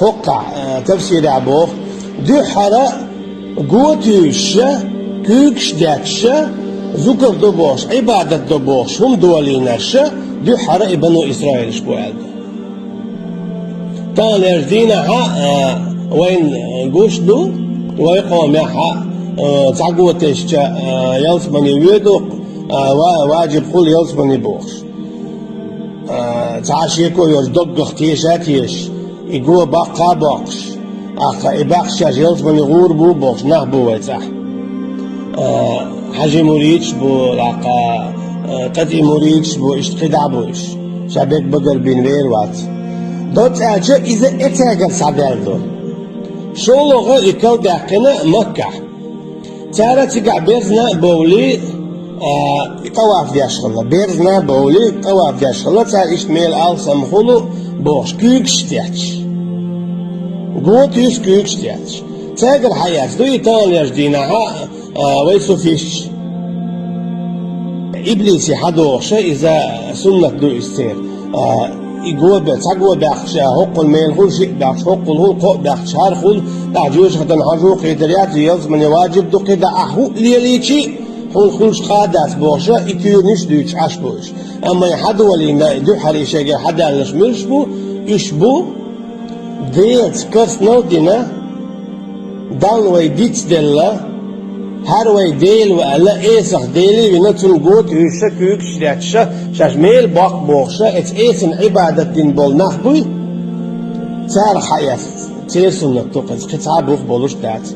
حقع تفسير عبوه دو حرا قوتيشة كوكش داكشة ذكر دبوش عبادة دبوش هم دولينشة دو حرا بنو إسرائيل شبوالد تان يردينا وين قوشدو ويقوم يحا تعقوتش يلسمني ويدو واجب قول يلسمني بوش تعاشيكو يردق اختيشاتيش يقوى بقى بوش أخا إباقش يلسمني غوربو بوش نهبو ويتح حاجي مريتش بو لقا قدي مريتش بو اشتقدع بوش شابك بقر بين ويروات دوت أجا إذا إتاقر سعداردو شو لغة إكو داقنا مكة تارا تقع بيرزنا بولي قواف دياشخلا بيرزنا بولي قواف دياشخلا تار إشتميل آل سمخولو بوش كيكش تياتش قوت يوش كيكش تياتش تاقر حياة دو يتان يجدينها ويسو فيش إبليسي حدوخشة إذا سنة دو استير يقول تقوى بأخش حق الميل خل شيء بأخش حق الهول قو بأخش هار خل تعجوش حتى نحجو قيدريات يلز من واجب دو قيدا أحو ليليشي خل خلش قادات بوشة إكيونيش دوش عش بوش أما يحدو لينا دو حريشة حدا لشمرش بو إشبو ديت كرس نودينا دان ويديت ديلا هر وی دیل و الا ایسخ دیلی و نتون گوت هیشه کوک شریعتشه شش میل باق بوخشه ات ایسن عبادت دین بول نخبوی تار حیات تیر سنت توقز قطعه بوخ بولوش دات